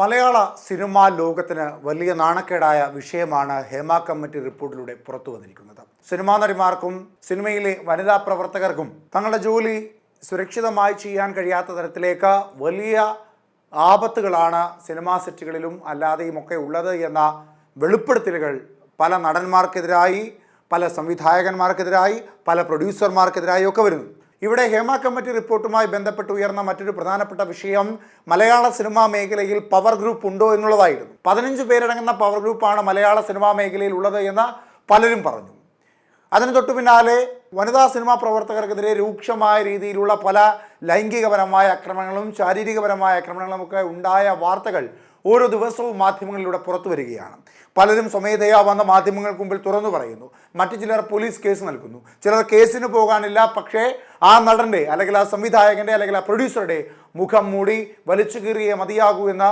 മലയാള cinema ലോകത്തിന് വലിയ നാണക്കേടായ വിഷയമാണ് ഹേമ കമ്മിറ്റി റിപ്പോർട്ടിലൂടെ പുറത്തു വന്നിരിക്കുന്നത്. സിനിമാ നടിമാർക്കും സിനിമയിലെ വനിതാ പ്രവർത്തകർക്കും തങ്ങളുടെ ജോലി സുരക്ഷിതമായി ചെയ്യാൻ കഴിയാത്ത തരത്തിലേക്ക് വലിയ ആപത്തുകളാണ് സിനിമാ സെറ്റുകളിലും അല്ലാതെയുമൊക്കെ ഉള്ളത് എന്ന വെളിപ്പെടുത്തലുകൾ പല നടന്മാർക്കെതിരായി, പല സംവിധായകന്മാർക്കെതിരായി, പല പ്രൊഡ്യൂസർമാർക്കെതിരായി ഒക്കെ വരുന്നു. ഇവിടെ ഹേമ കമ്മിറ്റി റിപ്പോർട്ടുമായി ബന്ധപ്പെട്ട് ഉയർന്ന മറ്റൊരു പ്രധാനപ്പെട്ട വിഷയം മലയാള സിനിമാ മേഖലയിൽ പവർ ഗ്രൂപ്പ് ഉണ്ടോ എന്നുള്ളതായിരുന്നു. 15 പേരടങ്ങുന്ന പവർ ഗ്രൂപ്പാണ് മലയാള സിനിമാ മേഖലയിൽ ഉള്ളത് എന്ന് പലരും പറഞ്ഞു. അതിന് തൊട്ടു പിന്നാലെ വനിതാ സിനിമാ പ്രവർത്തകർക്കെതിരെ രൂക്ഷമായ രീതിയിലുള്ള പല ലൈംഗികപരമായ ആക്രമണങ്ങളും ശാരീരികപരമായ ആക്രമണങ്ങളും ഒക്കെ ഉണ്ടായ വാർത്തകൾ ഓരോ ദിവസവും മാധ്യമങ്ങളിലൂടെ പുറത്തു വരികയാണ്. പലരും സ്വമേധയാ വന്ന മാധ്യമങ്ങൾക്ക് മുമ്പിൽ തുറന്നു പറയുന്നു. മറ്റു ചിലർ പോലീസ് കേസ് നൽകുന്നു. ചിലർ കേസിന് പോകാനില്ല, പക്ഷേ ആ നടൻ്റെ അല്ലെങ്കിൽ ആ സംവിധായകൻ്റെ അല്ലെങ്കിൽ ആ പ്രൊഡ്യൂസറുടെ മുഖം മൂടി വലിച്ചു കീറിയേ മതിയാകൂ എന്ന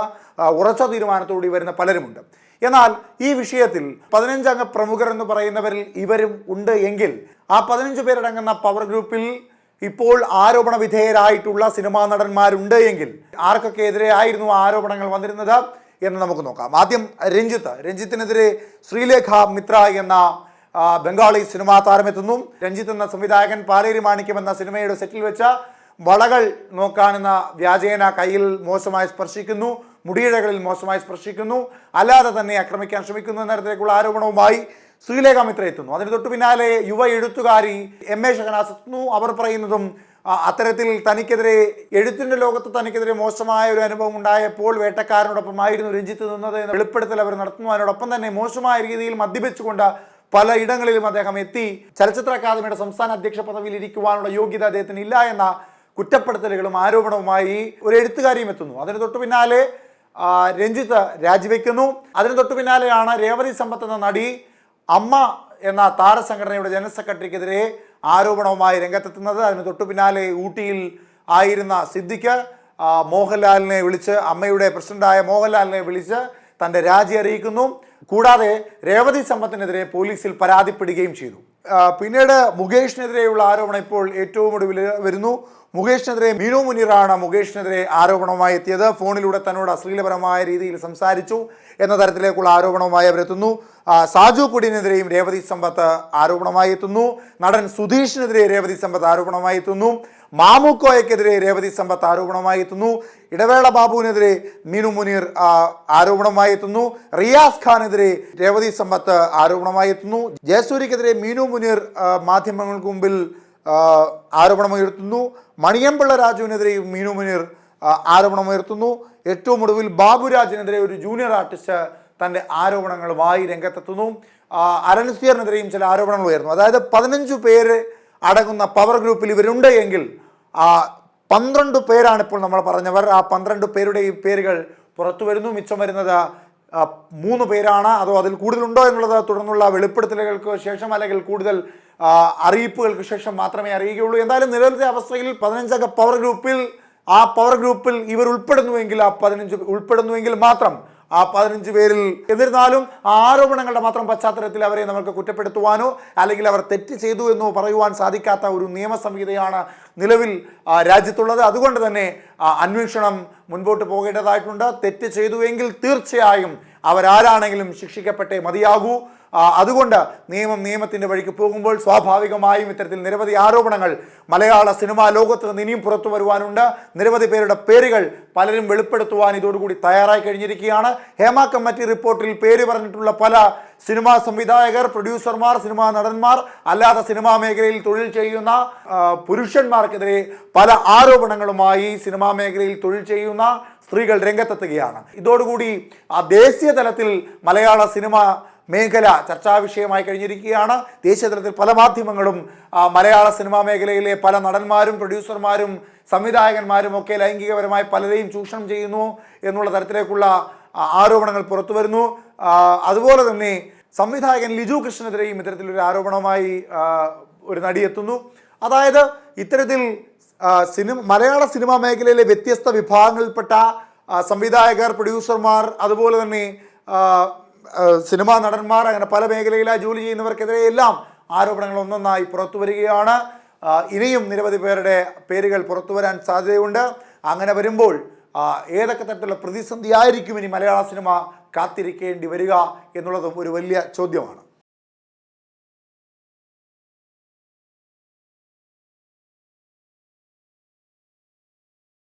ഉറച്ച തീരുമാനത്തോടെ വരുന്ന പലരുമുണ്ട്. എന്നാൽ ഈ വിഷയത്തിൽ 15 അംഗ പ്രമുഖർ എന്ന് പറയുന്നവരിൽ ഇവരും ഉണ്ട് എങ്കിൽ ആ 15 പേരടങ്ങുന്ന പവർ ഗ്രൂപ്പിൽ ഇപ്പോൾ ആരോപണ വിധേയരായിട്ടുള്ള സിനിമാ നടന്മാരുണ്ട് എങ്കിൽ ആർക്കൊക്കെ എതിരെ ആയിരുന്നു ആരോപണങ്ങൾ വന്നിരുന്നത് എന്ന് നമുക്ക് നോക്കാം. ആദ്യം രഞ്ജിത്തിനെതിരെ ശ്രീലേഖ മിത്ര എന്ന ബംഗാളി സിനിമാ താരമെത്തുന്നു. രഞ്ജിത്ത് എന്ന സംവിധായകൻ പാലേരി മാണിക്യം എന്ന സിനിമയുടെ സെറ്റിൽ വെച്ച വളകൾ നോക്കാനെന്ന വ്യാജേന കയ്യിൽ മോശമായി സ്പർശിക്കുന്നു, മുടിയിഴകളിൽ മോശമായി സ്പർശിക്കുന്നു, അല്ലാതെ തന്നെ ആക്രമിക്കാൻ ശ്രമിക്കുന്നു എന്ന തരത്തിലേക്കുള്ള ആരോപണവുമായി ശ്രീലേഖ മിത്ര എത്തുന്നു. അതിന് തൊട്ടു പിന്നാലെ യുവ എഴുത്തുകാരി MA ഷഹനാസ് എത്തുന്നു. അവർ പറയുന്നതും അത്തരത്തിൽ തനിക്കെതിരെ എഴുത്തിൻ്റെ ലോകത്ത് തനിക്കെതിരെ മോശമായ ഒരു അനുഭവം ഉണ്ടായപ്പോൾ വേട്ടക്കാരനോടൊപ്പമായിരുന്നു രഞ്ജിത്ത് നിന്നത് എന്ന വെളിപ്പെടുത്തൽ അവർ നടത്തുന്നു. അതിനോടൊപ്പം തന്നെ മോശമായ രീതിയിൽ മദ്യപിച്ചുകൊണ്ട് പലയിടങ്ങളിലും അദ്ദേഹം എത്തി ചലച്ചിത്ര അക്കാദമിയുടെ സംസ്ഥാന അധ്യക്ഷ പദവിയിൽ ഇരിക്കുവാനുള്ള യോഗ്യത അദ്ദേഹത്തിന് ഇല്ല എന്ന കുറ്റപ്പെടുത്തലുകളും ആരോപണവുമായി ഒരു എഴുത്തുകാരിയും എത്തുന്നു. അതിന് തൊട്ടു പിന്നാലെ രഞ്ജിത്ത് രാജിവെക്കുന്നു. അതിന് തൊട്ടു പിന്നാലെയാണ് രേവതി സമ്പത്ത് എന്ന നടി അമ്മ എന്ന താരസംഘടനയുടെ ജനറൽ സെക്രട്ടറിക്കെതിരെ ആരോപണവുമായി രംഗത്തെത്തുന്നത്. അതിന് തൊട്ടു പിന്നാലെ ഊട്ടിയിൽ ആയിരുന്ന സിദ്ദിഖ് മോഹൻലാലിനെ വിളിച്ച്, അമ്മയുടെ പ്രസിഡന്റായ മോഹൻലാലിനെ വിളിച്ച് തൻ്റെ രാജി അറിയിക്കുന്നു. കൂടാതെ രേവതി സമ്പത്തിനെതിരെ പോലീസിൽ പരാതിപ്പെടുകയും ചെയ്തു. പിന്നീട് മുകേഷിനെതിരെയുള്ള ആരോപണം ഇപ്പോൾ ഏറ്റവും ഒടുവിൽ വരുന്നു. മുകേഷിനെതിരെ മീനു മുനീറാണ് മുകേഷിനെതിരെ ആരോപണവുമായി എത്തിയത്. ഫോണിലൂടെ തന്നോട് അശ്ലീലപരമായ രീതിയിൽ സംസാരിച്ചു എന്ന തരത്തിലേക്കുള്ള ആരോപണവുമായി അവരെത്തുന്നു. സാജു കുടിനെതിരെയും രേവതി സമ്പത്ത് ആരോപണമായി എത്തുന്നു. നടൻ സുധീഷിനെതിരെ രേവതി സമ്പത്ത് ആരോപണമായി എത്തുന്നു. മാമുക്കോയ്ക്കെതിരെ രേവതി സമ്പത്ത് ആരോപണമായി എത്തുന്നു. ഇടവേള ബാബുവിനെതിരെ മീനു മുനീർ ആരോപണമായി എത്തുന്നു. റിയാസ് ഖാനെതിരെ രേവതി സമ്പത്ത് ആരോപണമായി എത്തുന്നു. ജയസൂര്യക്കെതിരെ മീനു മുനീർ മാധ്യമങ്ങൾക്ക് മുമ്പിൽ ആരോപണമുയർത്തുന്നു. മണിയമ്പിള്ള രാജുവിനെതിരെയും മീനു മുനീർ ആരോപണമുയർത്തുന്നു. ഏറ്റവും ഒടുവിൽ ബാബുരാജിനെതിരെ ഒരു ജൂനിയർ ആർട്ടിസ്റ്റ് തൻ്റെ ആരോപണങ്ങളുമായി രംഗത്തെത്തുന്നു. അരൺസിയറിനെതിരെയും ചില ആരോപണങ്ങൾ ഉയർന്നു. അതായത് 15 പേര് അടങ്ങുന്ന പവർ ഗ്രൂപ്പിൽ ഇവരുണ്ട് എങ്കിൽ 12 പേരാണ് ഇപ്പോൾ നമ്മൾ പറഞ്ഞവർ. ആ 12 പേരുടെയും പേരുകൾ പുറത്തു വരുന്നു. മിച്ചം വരുന്നത് 3 പേരാണ്. അതോ അതിൽ കൂടുതലുണ്ടോ എന്നുള്ളത് തുടർന്നുള്ള വെളിപ്പെടുത്തലുകൾക്ക് ശേഷം അല്ലെങ്കിൽ കൂടുതൽ അറിയിപ്പുകൾക്ക് ശേഷം മാത്രമേ അറിയുകയുള്ളൂ. എന്തായാലും നിലവിലത്തെ അവസ്ഥയിൽ 15 അംഗ പവർ ഗ്രൂപ്പിൽ ഇവർ ഉൾപ്പെടുന്നുവെങ്കിൽ ആ 15 ഉൾപ്പെടുന്നുവെങ്കിൽ മാത്രം ആ 15 പേരിൽ, എന്നിരുന്നാലും ആ ആരോപണങ്ങളുടെ മാത്രം പശ്ചാത്തലത്തിൽ അവരെ നമുക്ക് കുറ്റപ്പെടുത്തുവാനോ അല്ലെങ്കിൽ അവർ തെറ്റ് ചെയ്തു എന്നോ പറയുവാൻ സാധിക്കാത്ത ഒരു നിയമ സംഹിതയാണ് നിലവിൽ രാജ്യത്തുള്ളത്. അതുകൊണ്ട് തന്നെ അന്വേഷണം മുൻപോട്ട് പോകേണ്ടതായിട്ടുണ്ട്. തെറ്റ് ചെയ്തുവെങ്കിൽ തീർച്ചയായും അവരാരാണെങ്കിലും ശിക്ഷിക്കപ്പെട്ടേ മതിയാകൂ. അതുകൊണ്ട് നിയമത്തിൻ്റെ വഴിക്ക് പോകുമ്പോൾ സ്വാഭാവികമായും ഇത്തരത്തിൽ നിരവധി ആരോപണങ്ങൾ മലയാള സിനിമാ ലോകത്ത് നിന്ന് ഇനിയും പുറത്തു വരുവാനുണ്ട്. നിരവധി പേരുടെ പേരുകൾ പലരും വെളിപ്പെടുത്തുവാൻ ഇതോടുകൂടി തയ്യാറായി കഴിഞ്ഞിരിക്കുകയാണ്. ഹേമ കമ്മിറ്റി റിപ്പോർട്ടിൽ പേര് പറഞ്ഞിട്ടുള്ള പല സിനിമാ സംവിധായകർ, പ്രൊഡ്യൂസർമാർ, സിനിമാ നടന്മാർ, അല്ലാതെ സിനിമാ മേഖലയിൽ തൊഴിൽ ചെയ്യുന്ന പുരുഷന്മാർക്കെതിരെ പല ആരോപണങ്ങളുമായി സിനിമാ മേഖലയിൽ തൊഴിൽ ചെയ്യുന്ന സ്ത്രീകൾ രംഗത്തെത്തുകയാണ്. ഇതോടുകൂടി ദേശീയ തലത്തിൽ മലയാള സിനിമ മേഖല ചർച്ചാ വിഷയമായി കഴിഞ്ഞിരിക്കുകയാണ്. ദേശീയ തലത്തിൽ പല മാധ്യമങ്ങളും മലയാള സിനിമാ മേഖലയിലെ പല നടന്മാരും പ്രൊഡ്യൂസർമാരും സംവിധായകന്മാരും ഒക്കെ ലൈംഗികപരമായി പലരെയും ചൂഷണം ചെയ്യുന്നു എന്നുള്ള തരത്തിലേക്കുള്ള ആരോപണങ്ങൾ പുറത്തു വരുന്നു. അതുപോലെ തന്നെ സംവിധായകൻ ലിജു കൃഷ്ണനെതിരെയും ഇത്തരത്തിലൊരു ആരോപണവുമായി ഒരു നടി എത്തുന്നു. അതായത് ഇത്തരത്തിൽ മലയാള സിനിമാ മേഖലയിലെ വ്യത്യസ്ത വിഭാഗങ്ങളിൽപ്പെട്ട സംവിധായകർ, പ്രൊഡ്യൂസർമാർ, അതുപോലെ തന്നെ സിനിമാ നടന്മാർ, അങ്ങനെ പല മേഖലയിലായി ജോലി ചെയ്യുന്നവർക്കെതിരെ എല്ലാം ആരോപണങ്ങൾ ഒന്നൊന്നായി പുറത്തു വരികയാണ്. ഇനിയും നിരവധി പേരുടെ പേരുകൾ പുറത്തു വരാൻ സാധ്യതയുണ്ട്. അങ്ങനെ വരുമ്പോൾ ഏതൊക്കെ തരത്തിലുള്ള പ്രതിസന്ധിയായിരിക്കും ഇനി മലയാള സിനിമ കാത്തിരിക്കേണ്ടി വരിക എന്നുള്ളതും ഒരു വലിയ ചോദ്യമാണ്.